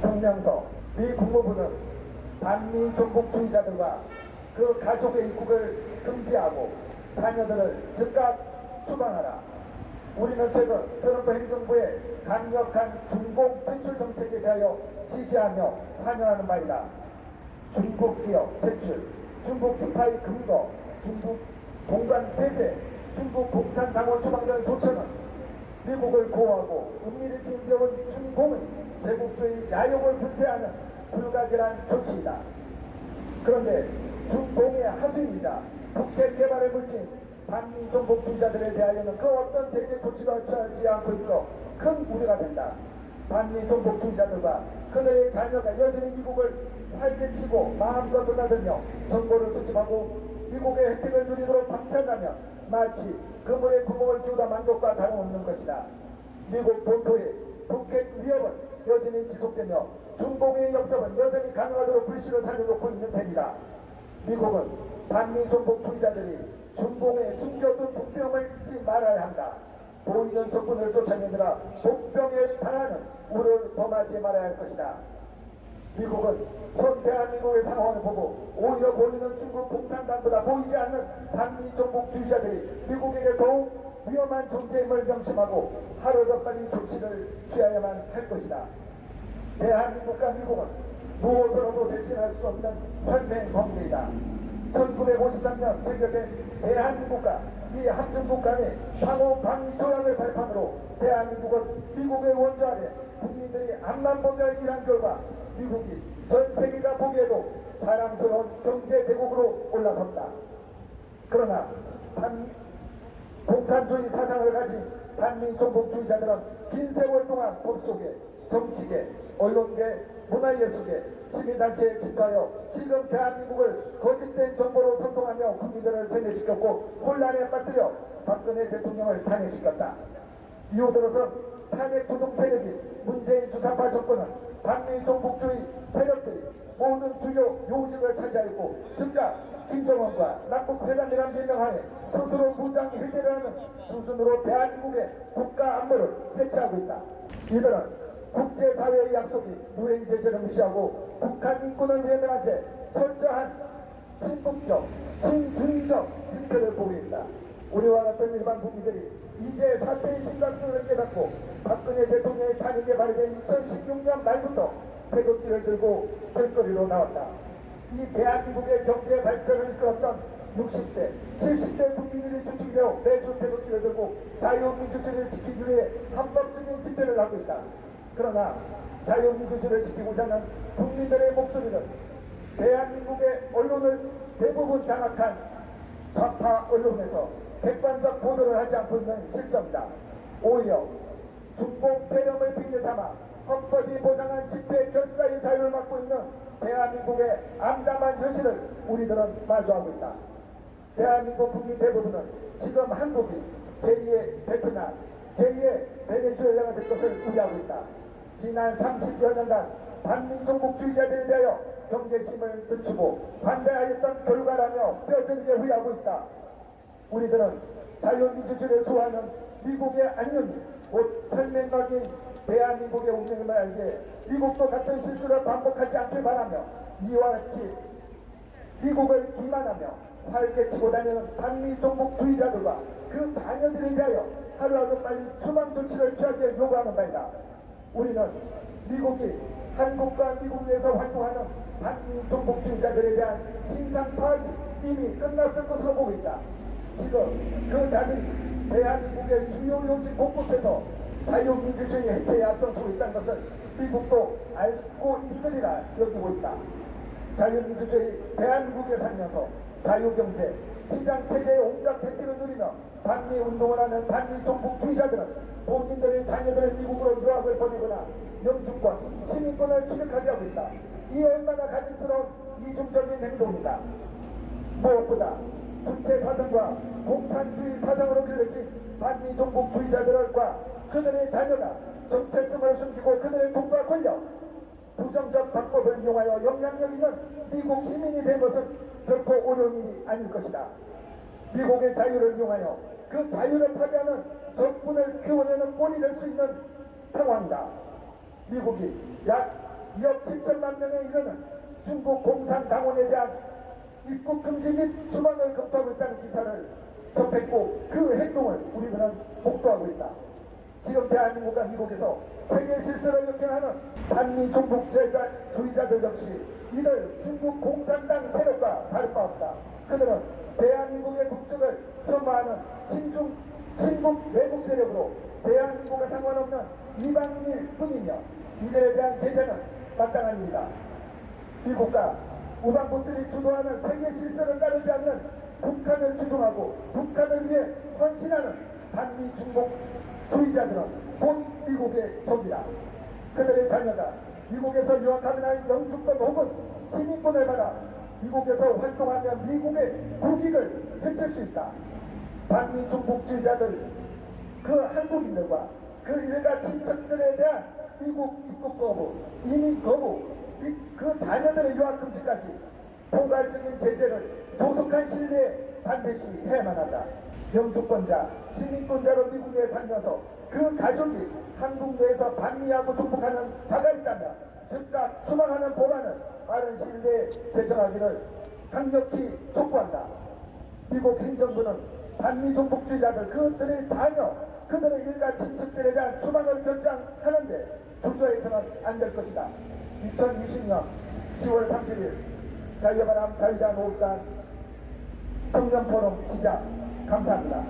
성명서 미 국무부는 반미 종북주의자들과 그 가족의 입국을 금지하고 자녀들을 즉각 추방하라. 우리는 최근 트럼프 행정부의 강력한 중국 퇴출 정책에 대하여 지시하며 환영하는 바이다. 중국 기업 퇴출, 중국 스파이 금거, 중국 공간 폐쇄, 중국 공산당원 추방전 조처는 미국을 보호하고 은밀히 지금겨온 중공의 제국주의 야욕을 불세하는 불가결한 조치이다. 그런데 중공의 하수인이자 북핵 개발에 물친 반미 종북주의자들에 대하여는 그 어떤 제재 조치도 취하지 않고 있어 큰 우려가 된다. 반미 종북주의자들과 그들의 자녀가 여전히 미국을 활개치고 마음껏 드나들며 정보를 수집하고 미국의 혜택을 누리도록 방치한다면 마치 그물에 구멍을 띄우다 만 것과 다름없는 것이다. 미국 본토의 북핵 위협은 여전히 지속되며 중공의 역습은 여전히 가능하도록 불씨를 살려놓고 있는 셈이다. 미국은 반미 종북주의자들이 중공에 숨겨둔 북병을 잊지 말아야 한다. 보이는 적군을 쫓아내느라 북병에 당하는 우를 범하지 말아야 할 것이다. 미국은 현 대한민국의 상황을 보고 오히려 보이는 중국 공산당보다 보이지 않는 반미 종북주의자들이 미국에게 더욱 위험한 존재임을 명심하고 하루 더 빨리 조치를 취하야만 할 것이다. 대한민국과 미국은 무엇으로도 대신할 수 없는 혈맹 관계이다. 1953년 체결된 대한민국과 이 합중국 간의 상호 방위 조약을 발판으로 대한민국은 미국의 원조 아래 국민들이 앞만 보며 일한 결과 미국이 전 세계가 보기에도 자랑스러운 경제 대국으로 올라섰다. 그러나 공산주의 사상을 가진 반미 종북주의자들은 긴 세월 동안 법조계, 정치계, 언론계, 문화예술계, 시민단체에 집가하여 지금 대한민국을 거짓된 정보로 선동하며 국민들을 세뇌시켰고 혼란에 빠뜨려 박근혜 대통령을 탄핵시켰다. 이후 들어서 탄핵 주동 세력이 문재인 주사파 정권은 반미 종북주의 세력들이 모든 주요 요직을 차지하였고 즉각 김정은과 남북회담이란 명명하에 스스로 무장 해제를 하는 수준으로 대한민국의 국가 안보를 해체하고 있다. 이들은 국제사회의 약속이 유엔 제재를 무시하고 북한 인권을 외면한 채 철저한 친북적, 친중적 행태를 보입니다. 우리와 같은 일반 국민들이 이제 사태의 심각성을 깨닫고 박근혜 대통령의 탄핵에 발의된 2016년 말부터 태극기를 들고 길거리로 나왔다. 이 대한민국의 경제 발전을 이끌었던 60대, 70대 국민들이 주축되어 매주 태극기를 들고 자유민주주의를 지키기 위해 합법적인 집회를 하고 있다. 그러나 자유민주주의를 지키고자 하는 국민들의 목소리는 대한민국의 언론을 대부분 장악한 좌파 언론에서 객관적 보도를 하지 않고 있는 실정이다. 오히려 중공 폐렴을 핑계삼아 헌법이 보장한 집회 결사의 자유를 막고 있는 대한민국의 암담한 현실을 우리들은 마주하고 있다. 대한민국 국민 대부분은 지금 한국이 제2의 베트남, 제2의 베네수엘라가 될 것을 우려하고 있다. 지난 30여 년간 반미 종북주의자들에 대하여 경계심을 늦추고 반대하였던 결과라며 뼈저리게 후회하고 있다. 우리들은 자유민주주의를 수호하는 미국의 안녕이 곧 혈맹각인 대한민국의 운명임을 알게 미국도 같은 실수를 반복하지 않길 바라며 이와 같이 미국을 기만하며 활개치고 다니는 반미 종북주의자들과 그 자녀들에 대하여 하루라도 빨리 추방 조치를 취하게 요구하는 바이다. 우리는 미국이 한국과 미국에서 활동하는 반미 종북주의자들에 대한 신상 파악이 이미 끝났을 것으로 보고 있다. 지금 그 자들이 대한민국의 주요 요직 곳곳에서 자유민주주의 해체에 앞장서고 있다는 것을 미국도 알고 있으리라 여기고 있다. 자유민주주의 대한민국에 살면서 자유경제, 시장체제의 온갖 혜택을 누리며 반미운동을 하는 반미 종북주의자들은 본인들의 자녀들을 미국으로 유학을 보내거나 영주권, 시민권을 취득하게 하고 있다. 이 얼마나 가증스러운 이중적인 행동이다. 무엇보다 주체 사상과 공산주의 사상으로 길러진 반미 종북주의자들과 그들의 자녀가 정체성을 숨기고 그들의 돈과 권력, 부정적 방법을 이용하여 영향력 있는 미국 시민이 된 것은 결코 어려운 일이 아닐 것이다. 미국의 자유를 이용하여 그 자유를 파괴하는 적군을 키워내는 꼴이 될 수 있는 상황이다. 미국이 약 약 7천만 명에 이르는 중국 공산당원에 대한 입국 금지 및 추방을 검토하고 있다는 기사를 접했고 그 행동을 우리는 복도하고 있다. 지금 대한민국과 미국에서 세계 질서를 역행하는 반미 종북주의자들 역시 이들 중국 공산당 세력과 다를 바 없다. 그들은 대한민국의 국적을 폄하하는 친국 외국 세력으로 대한민국과 상관없는 이방인일 뿐이며 이들에 대한 제재는 마땅합니다. 미국과 우방국들이 주도하는 세계 질서를 따르지 않는 북한을 추종하고 북한을 위해 헌신하는 반미 중국주의자들은 곧 미국의 적이다. 그들의 자녀가 미국에서 유학하거나 영주권 혹은 시민권을 받아 미국에서 활동하며 미국의 국익을 해칠 수 있다. 반미 중국주의자들 그 한국인들과 그 일가 친척들에 대한 미국 입국 거부, 이민 거부, 그 자녀들의 유학 금지까지 포괄적인 제재를 조속한 시일내에 반드시 해야만 한다. 영주권자, 시민권자로 미국에 살면서 그 가족이 한국 내에서 반미하고 중복하는 자가 있다면 즉각 추방하는 법안을 빠른 시일 내에 제정하기를 강력히 촉구한다. 미국 행정부는 반미 종북주의자들 그들의 자녀, 그들의 일가 친척들에 대한 추방을 결정하는데 주저해서는 안 될 것이다. 2020년 10월 30일 자유바람 자유당 5일간 청년포럼 시작. 감사합니다.